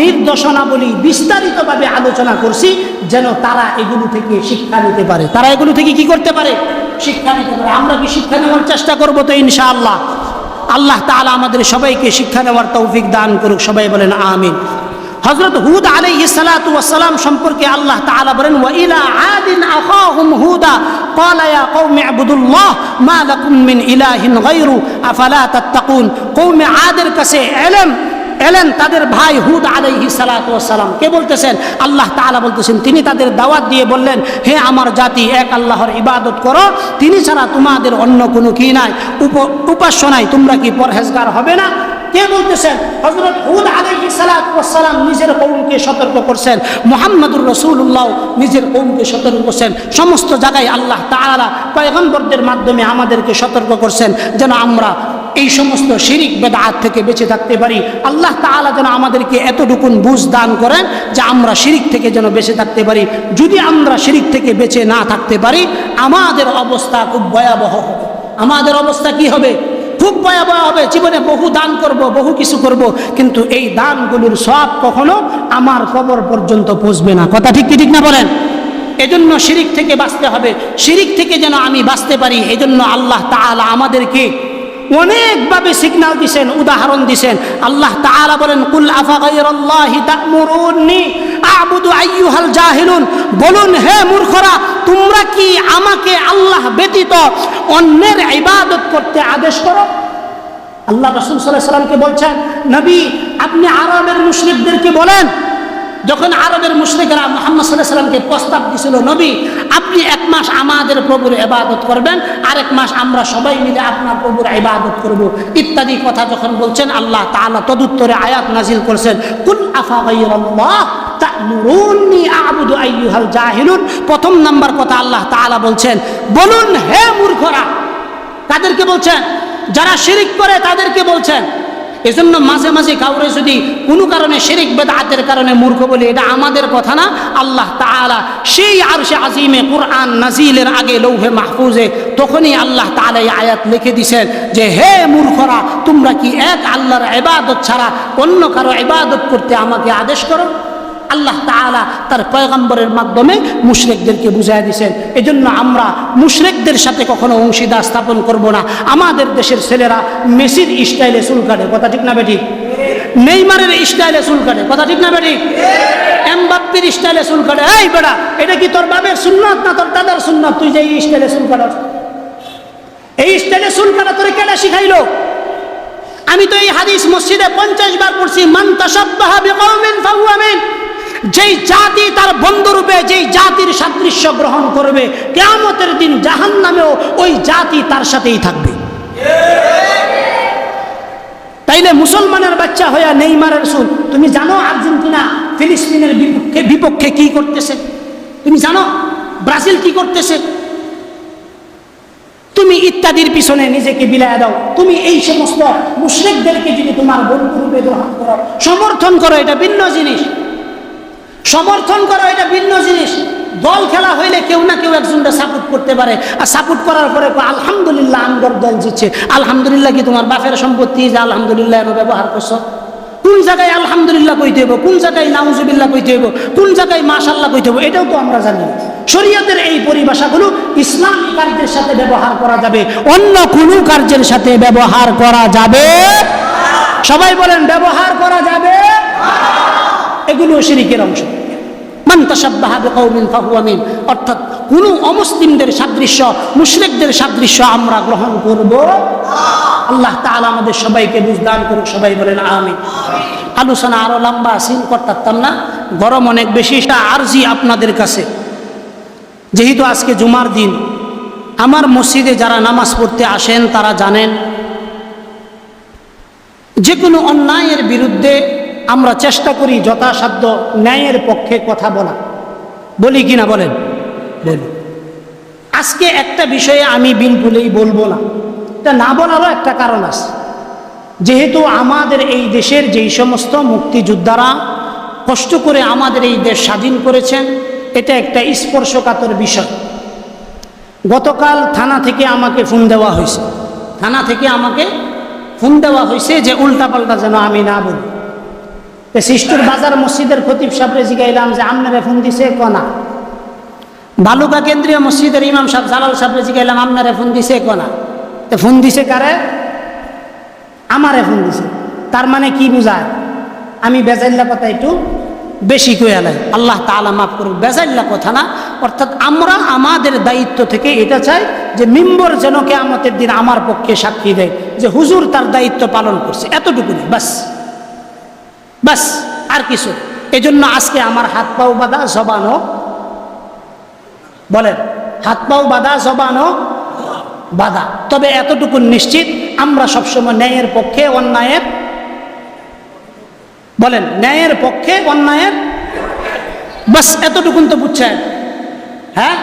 নির্দেশনাবলী বিস্তারিতভাবে আলোচনা করছি, যেন তারা এগুলো থেকে শিক্ষা নিতে পারে। তারা এগুলো থেকে কি করতে পারে? শিক্ষা নিতে পারে। আমরা কি শিক্ষা নেওয়ার চেষ্টা করবো তো ইনশাআল্লাহ? আল্লাহ তাআলা আমাদের সবাইকে শিক্ষা নেওয়ার তৌফিক দান করুক, সবাই বলেন আমিন। হযরত হুদ আলাইহিস সালাতু ওয়াস সালাম সম্পর্কে আল্লাহ তাআলা বলেন, ওয়া ইলা আদিন আখাহুম হুদা ক্বালা ইয়া কওমি ইবুদুল্লাহ মা লাকুম মিন ইলাহিন গায়রু আফালা তাত্তাকুন। কওমে আদের কাছে এলেন তাদের ভাই হুদ আলাইহিস সালাতু ওয়াস সালাম। কে বলতেছেন? আল্লাহ তাআলা বলতেছেন, তিনি তাদের দাওয়াত দিয়ে বললেন, হে আমার জাতি, এক আল্লাহর ইবাদত করো, তিনি ছাড়া তোমাদের অন্য কোনো কি নাই, উপাস্য নাই, তোমরা কি পরহেজগার হবে না? কে বলতেছেন? হযরত হুদ আলাইহিস সালাতু ওয়াস সালাম নিজের কওমকে সতর্ক করছেন, মুহাম্মদুর রাসূলুল্লাহ নিজের কওমকে সতর্ক করছেন। সমস্ত জায়গায় আল্লাহ তাআলা পয়গম্বরদের মাধ্যমে আমাদেরকে সতর্ক করছেন যেন আমরা এই সমস্ত শিরিক বেদআত থেকে বেঁচে থাকতে পারি। আল্লাহ তাআলা যেন আমাদেরকে এতটুকুন বুঝ দান করেন যে আমরা শিরিক থেকে যেন বেঁচে থাকতে পারি। যদি আমরা শিরিক থেকে বেঁচে না থাকতে পারি, আমাদের অবস্থা খুব ভয়াবহ হবে। আমাদের অবস্থা কি হবে? খুব ভয়াবহ হবে। জীবনে বহু দান করব, বহু কিছু করব, কিন্তু এই দানগুলোর সওয়াব কখনো আমার কবর পর্যন্ত পৌঁছবে না। কথা ঠিক কি ঠিক না বলেন? এজন্য শিরিক থেকে বাঁচতে হবে। শিরিক থেকে যেন আমি বাঁচতে পারি, এজন্য আল্লাহ তাআলা আমাদেরকে অনেকভাবে সিগন্যাল দিছেন, উদাহরণ দিছেন। আল্লাহ তাআলা বলেন, কুল আফা গায়রাল্লাহি তা'মুরুনি আ'বুদু আইয়ুহাল জাহিলুন, বলুন হে মূর্খরা, তোমরা কি আমাকে আল্লাহ ব্যতীত অন্যের ইবাদত করতে আদেশ করো? আল্লাহ রাসূল সাল্লাল্লাহু আলাইহি ওয়াসাল্লামকে বলছেন, নবী আপনি আরবের মুশরিকদেরকে বলেন, যখন আরবের মুশরিকরা মুহাম্মদ সাল্লাল্লাহু আলাইহি ওয়াসাল্লামকে প্রস্তাব দিছিল, নবী আপনি এক মাস আমাদের প্রভুর ইবাদত করবেন, আরেক মাস আমরা সবাই মিলে আপনার প্রভুর ইবাদত করব, ইত্যাদি কথা যখন বলছেন, আল্লাহ তাআলা তদুত্তরে আয়াত নাজিল করেছেন, কুল আফা গায়রাল্লাহ তা'মুরুনি আ'বুদু আইয়ুহাল জাহিলুন। প্রথম নাম্বার কথা আল্লাহ তাআলা বলছেন, বলুন হে মূর্খরা। তাদেরকে বলছেন, যারা শিরিক করে তাদেরকে বলছেন। এজন্য মাঝে মাঝে কাউরে যদি কোনো কারণে শিরিক বেদাতের কারণে মূর্খ বলি, এটা আমাদের কথা না। আল্লাহ তাআলা সেই আরশে আজিমে কুরআন নাজিলের আগে লৌহে মাহফুজে তখনই আল্লাহ তাআলা এই আয়াত লিখে দিয়েছেন যে, হে মূর্খরা, তোমরা কি এক আল্লাহর ইবাদত ছাড়া অন্য কারো ইবাদত করতে আমাকে আদেশ করো? আল্লাহ তাআলা তার পয়গম্বরের মাধ্যমে মুশরিকদেরকে বুঝায় দিয়েছেন। এজন্য আমরা মুশরিকদের সাথে কখনো অংশীদার স্থাপন করব না। আমাদের দেশের ছেলেরা মেসির স্টাইলে চুল কাটে, কথা ঠিক না বেঠিক? নেইমারের স্টাইলে চুল কাটে, কথা ঠিক না বেঠিক? এমবাপ্পের স্টাইলে চুল কাটে। এই বেটা, এটা কি তোর বাপের সুন্নাত না তোর দাদার সুন্নাত? তুই যে এই স্টাইলে চুল কাটাস, এই স্টাইলে চুল কাটা তোরে কেডা শিখাইলো? আমি তো এই হাদিস মসজিদে 50 বার পড়ছি, মান তাশাব্বাহা বিকওমিন ফাহুয়া মিন। যেই জাতি তার বন্ধুরূপে যেই জাতির সাদৃশ্য গ্রহণ করবে, কিয়ামতের দিন জাহান্নামেও ওই জাতি তার সাথেই থাকবে। তাইলে মুসলমানের বাচ্চা হইয়া নেইমারের চুল, তুমি জানো আর্জেন্টিনা ফিলিস্তিনের বিপক্ষে কি করতেছে? তুমি জানো ব্রাজিল কি করতেছে? তুমি ইত্যাদির পিছনে নিজেকে বিলায় দাও। তুমি এই সমস্ত মুশরিকদেরকে যদি তোমার বন্ধুরূপে গ্রহণ করো, সমর্থন করো, এটা ভিন্ন জিনিস। সমর্থন করা এটা ভিন্ন জিনিস। দল খেলা হইলে কেউ না কেউ একজনটা সাপোর্ট করতে পারে, আর সাপোর্ট করার পরে আলহামদুলিল্লাহ আমগর দল জিতছে। আলহামদুলিল্লাহ কি তোমার বাপের সম্পত্তি যে আলহামদুলিল্লাহ এর ব্যবহার করছো? কোন জায়গায় আলহামদুলিল্লাহ কইতে হইব, কোন জায়গায় নাউজুবিল্লাহ কইতে হইব, কোন জায়গায় মাশাআল্লাহ কইতে হইব, এটাও তো আমরা জানি। শরীয়তের এই পরিভাষাগুলো ইসলামী কার্যের সাথে ব্যবহার করা যাবে, অন্য কোনো কার্যের সাথে ব্যবহার করা যাবে। সবাই বলেন ব্যবহার করা যাবে। এগুলো শিরকের অংশ। মান তাশাব্বাহা বিকওমিন ফাহুয়া মিন, অর্থাৎ কোন অমুসলিমদের সাদৃশ্য, মুশরিকদের সাদৃশ্য আমরা গ্রহণ করব। আল্লাহ তাআলা আমাদের সবাইকে বুঝদান করুক। সবাই বলেন আমিন। আলোচনা আরো লম্বা সিন করতাম না, গরম অনেক বেশি। আরজি আপনাদের কাছে, যেহেতু আজকে জুমার দিন, আমার মসজিদে যারা নামাজ পড়তে আসেন তারা জানেন যে কোনো অন্যায়ের বিরুদ্ধে আমরা চেষ্টা করি যথাসাধ্য ন্যায়ের পক্ষে কথা বলা। বলি কি না বলেন? বলি। আজকে একটা বিষয়ে আমি বিলকুলই বলবো না। এটা না বলারও একটা কারণ আছে। যেহেতু আমাদের এই দেশের যেই সমস্ত মুক্তিযোদ্ধারা কষ্ট করে আমাদের এই দেশ স্বাধীন করেছেন, এটা একটা স্পর্শকাতর বিষয়। গতকাল থানা থেকে আমাকে ফোন দেওয়া হয়েছে, যে উল্টাপাল্টা যেন আমি না বলি। সিস্টুর বাজার মসজিদের খতিব সাহেবরে জিগাইলাম যে আপনারে ফোন দিছে কনা। বালুকা কেন্দ্রীয় মসজিদের ইমাম সাহেব জালাল সাহেবরে জিগাইলাম আপনারে ফোন দিছে কনা। তো ফোন দিছে কারে? আমারে ফোন দিছে। তার মানে কি বুঝায়? আমি বেজাইল্লা কথা একটু বেশি কইয়া লাই, আল্লাহ তাআলা মাফ করুক। বেজাইল্লা কথা না, অর্থাৎ আমরা আমাদের দায়িত্ব থেকে এটা চাই যে মিম্বর যেন কিয়ামতের দিন আমার পক্ষে সাক্ষী দেয় যে হুজুর তার দায়িত্ব পালন করছে, এতটুকুনি বাস, আর কিছু। এজন্য আজকে আমার হাত পাও বাঁধা, জবানও বলেন, হাত পাও বাঁধা, জবানও বাঁধা। তবে এতটুকু নিশ্চিত, আমরা সবসময় ন্যায়ের পক্ষে, অন্যায়ের বলেন, ন্যায়ের পক্ষে, অন্যায়ের, বাস এতটুকুন তো বুঝছেন। হ্যাঁ,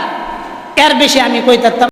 এর বেশি আমি কইতাম